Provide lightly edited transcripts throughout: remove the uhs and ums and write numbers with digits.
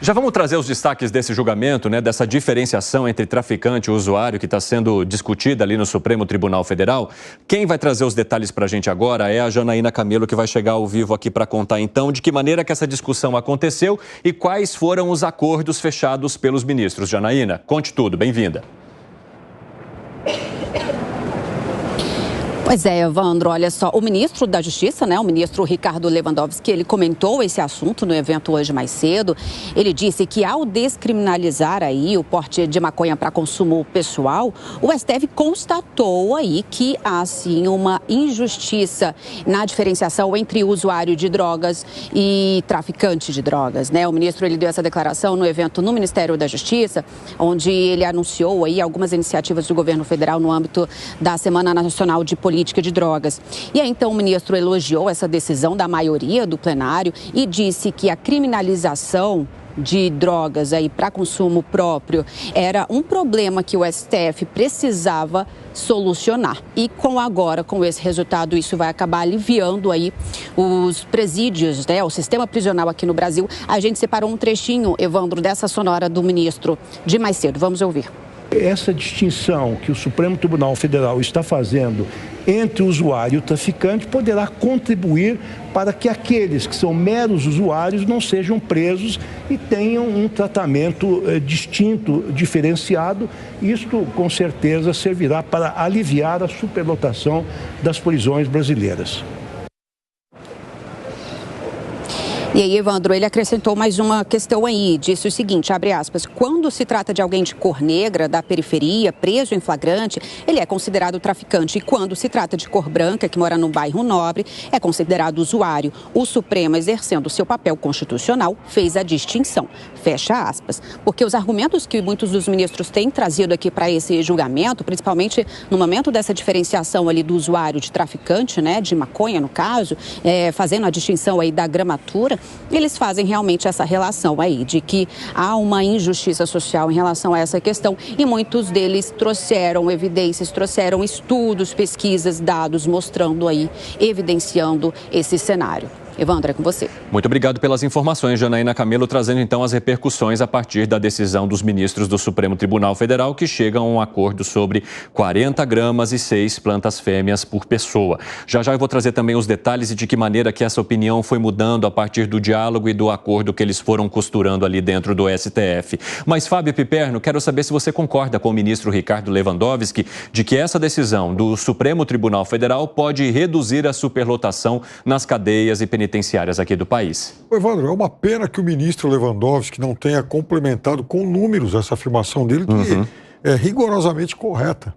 Já vamos trazer os destaques desse julgamento, né, dessa diferenciação entre traficante e usuário que está sendo discutida ali no Supremo Tribunal Federal. Quem vai trazer os detalhes para a gente agora é a Janaína Camelo, que vai chegar ao vivo aqui para contar, então, de que maneira que essa discussão aconteceu e quais foram os acordos fechados pelos ministros. Janaína, conte tudo. Bem-vinda. Pois é, Evandro, olha só, o ministro da Justiça, né, o ministro Ricardo Lewandowski, ele comentou esse assunto no evento hoje mais cedo. Ele disse que ao descriminalizar aí o porte de maconha para consumo pessoal, o STF constatou aí que há sim uma injustiça na diferenciação entre usuário de drogas e traficante de drogas, né? O ministro, ele deu essa declaração no evento no Ministério da Justiça, onde ele anunciou aí algumas iniciativas do governo federal no âmbito da Semana Nacional de Política de Drogas. E aí, então, o ministro elogiou essa decisão da maioria do plenário e disse que a criminalização de drogas aí para consumo próprio era um problema que o STF precisava solucionar. E com esse resultado, isso vai acabar aliviando aí os presídios, né, o sistema prisional aqui no Brasil. A gente separou um trechinho, Evandro, dessa sonora do ministro de mais cedo. Vamos ouvir. Essa distinção que o Supremo Tribunal Federal está fazendo entre o usuário e o traficante poderá contribuir para que aqueles que são meros usuários não sejam presos e tenham um tratamento distinto, diferenciado. Isto, com certeza, servirá para aliviar a superlotação das prisões brasileiras. E aí, Evandro, ele acrescentou mais uma questão aí, disse o seguinte, abre aspas, quando se trata de alguém de cor negra, da periferia, preso em flagrante, ele é considerado traficante. E quando se trata de cor branca, que mora num bairro nobre, é considerado usuário. O Supremo, exercendo seu papel constitucional, fez a distinção. Fecha aspas. Porque os argumentos que muitos dos ministros têm trazido aqui para esse julgamento, principalmente no momento dessa diferenciação ali do usuário de traficante, né, de maconha, no caso, fazendo a distinção aí da gramatura, eles fazem realmente essa relação aí de que há uma injustiça social em relação a essa questão e muitos deles trouxeram evidências, trouxeram estudos, pesquisas, dados mostrando aí, evidenciando esse cenário. Evandro, é com você. Muito obrigado pelas informações, Janaína Camelo, trazendo então as repercussões a partir da decisão dos ministros do Supremo Tribunal Federal, que chegam a um acordo sobre 40 gramas e 6 plantas fêmeas por pessoa. Já eu vou trazer também os detalhes e de que maneira que essa opinião foi mudando a partir do diálogo e do acordo que eles foram costurando ali dentro do STF. Mas, Fábio Piperno, quero saber se você concorda com o ministro Ricardo Lewandowski de que essa decisão do Supremo Tribunal Federal pode reduzir a superlotação nas cadeias e penitenciárias aqui do país. Evandro, é uma pena que o ministro Lewandowski não tenha complementado com números essa afirmação dele, que é rigorosamente correta.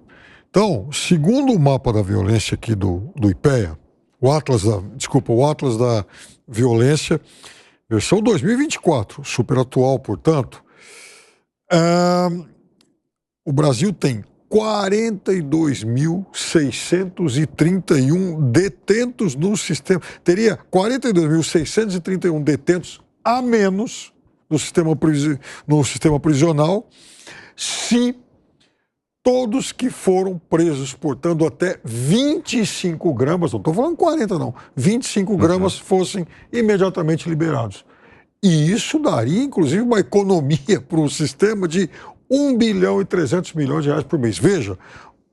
Então, segundo o mapa da violência aqui do IPEA, o Atlas da Violência, versão 2024, super atual, portanto, o Brasil tem 42.631 detentos no sistema. Teria 42.631 detentos a menos no sistema prisional se todos que foram presos portando até 25 gramas, não estou falando 40 não, 25 gramas fossem imediatamente liberados. E isso daria, inclusive, uma economia para o sistema de 1 bilhão e 300 milhões de reais por mês. Veja,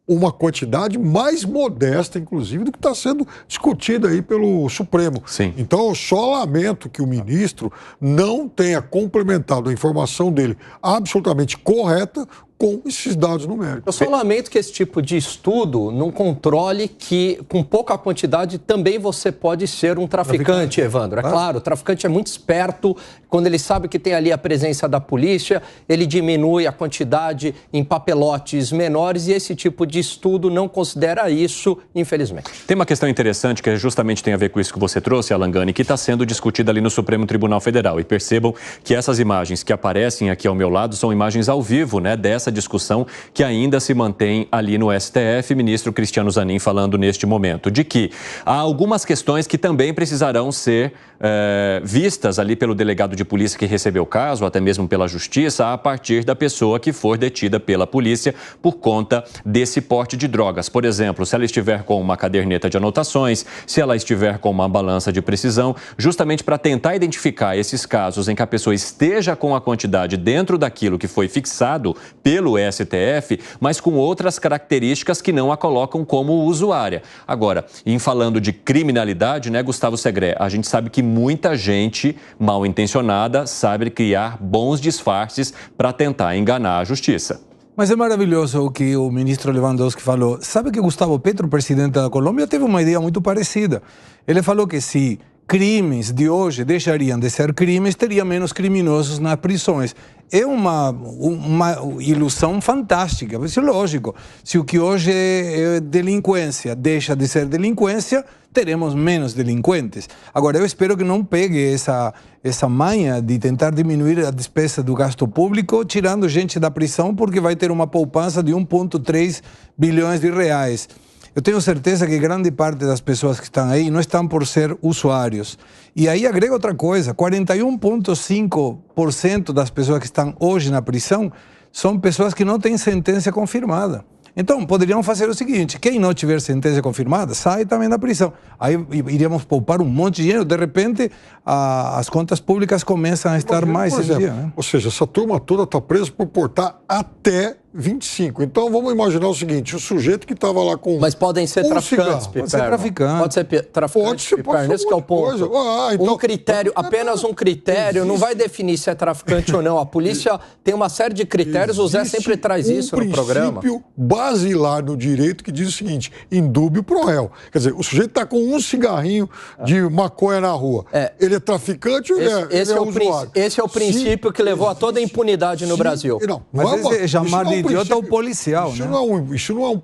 uma quantidade mais modesta, inclusive, do que está sendo discutida aí pelo Supremo. Sim. Então, eu só lamento que o ministro não tenha complementado a informação dele absolutamente correta com esses dados numéricos. Eu só lamento que esse tipo de estudo não controle que, com pouca quantidade, também você pode ser um traficante, Evandro. É claro, o traficante é muito esperto. Quando ele sabe que tem ali a presença da polícia, ele diminui a quantidade em papelotes menores e esse tipo de estudo não considera isso, infelizmente. Tem uma questão interessante que justamente tem a ver com isso que você trouxe, Alan Gani, que está sendo discutida ali no Supremo Tribunal Federal. E percebam que essas imagens que aparecem aqui ao meu lado são imagens ao vivo, né, dessa essa discussão que ainda se mantém ali no STF. Ministro Cristiano Zanin falando neste momento de que há algumas questões que também precisarão ser vistas ali pelo delegado de polícia que recebeu o caso, ou até mesmo pela justiça, a partir da pessoa que for detida pela polícia por conta desse porte de drogas. Por exemplo, se ela estiver com uma caderneta de anotações, se ela estiver com uma balança de precisão, justamente para tentar identificar esses casos em que a pessoa esteja com a quantidade dentro daquilo que foi fixado pelo STF, mas com outras características que não a colocam como usuária. Agora, em falando de criminalidade, né, Gustavo Segré, a gente sabe que muita gente mal intencionada sabe criar bons disfarces para tentar enganar a justiça. Mas é maravilhoso o que o ministro Lewandowski falou. Sabe que Gustavo Petro, presidente da Colômbia, teve uma ideia muito parecida. Ele falou que se crimes de hoje deixariam de ser crimes, teria menos criminosos nas prisões. É uma ilusão fantástica, mas é lógico. Se o que hoje é delinquência deixa de ser delinquência, teremos menos delinquentes. Agora, eu espero que não pegue essa manha de tentar diminuir a despesa do gasto público, tirando gente da prisão, porque vai ter uma poupança de 1,3 bilhões de reais. Eu tenho certeza que grande parte das pessoas que estão aí não estão por ser usuários. E aí agrega outra coisa, 41,5% das pessoas que estão hoje na prisão são pessoas que não têm sentença confirmada. Então, poderiam fazer o seguinte, quem não tiver sentença confirmada, sai também da prisão. Aí iríamos poupar um monte de dinheiro, de repente as contas públicas começam a estar mais em dia. Né? Ou seja, essa turma toda está presa por portar até 25. Então, vamos imaginar o seguinte, o sujeito que estava lá com... Mas podem ser traficantes, Pode ser traficante. Pode ser traficante, Piperno. Esse que é o ponto. Então, um critério, apenas um critério, não vai definir se é traficante ou não. A polícia tem uma série de critérios, o Zé sempre traz isso no programa. Existe um princípio basilar no direito que diz o seguinte, indúbio pro réu. Quer dizer, o sujeito está com um cigarrinho de maconha na rua. Ele é traficante ou ele é usuário? Esse é o princípio que levou a toda a impunidade no Brasil. Mas é chamar de idiota o policial, isso né? Isso não é um...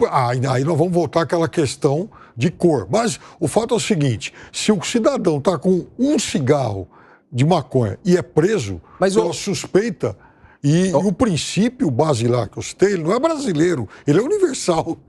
aí nós vamos voltar àquela questão de cor. Mas o fato é o seguinte, se o cidadão está com um cigarro de maconha e é preso pela suspeita, e o princípio basilar que eu citei, ele não é brasileiro, ele é universal.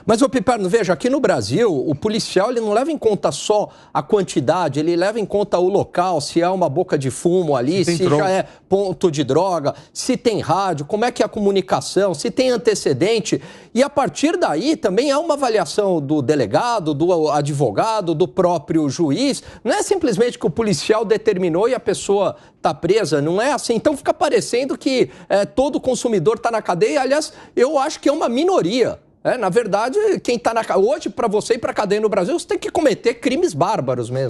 Mas, ô Piperno, veja, aqui no Brasil, o policial ele não leva em conta só a quantidade, ele leva em conta o local, se há uma boca de fumo ali, se já é ponto de droga, se tem rádio, como é que é a comunicação, se tem antecedente. E a partir daí também há uma avaliação do delegado, do advogado, do próprio juiz. Não é simplesmente que o policial determinou e a pessoa está presa, não é assim. Então fica parecendo que todo consumidor está na cadeia. Aliás, eu acho que é uma minoria. Na verdade, quem está hoje, para você ir para a cadeia no Brasil, você tem que cometer crimes bárbaros mesmo.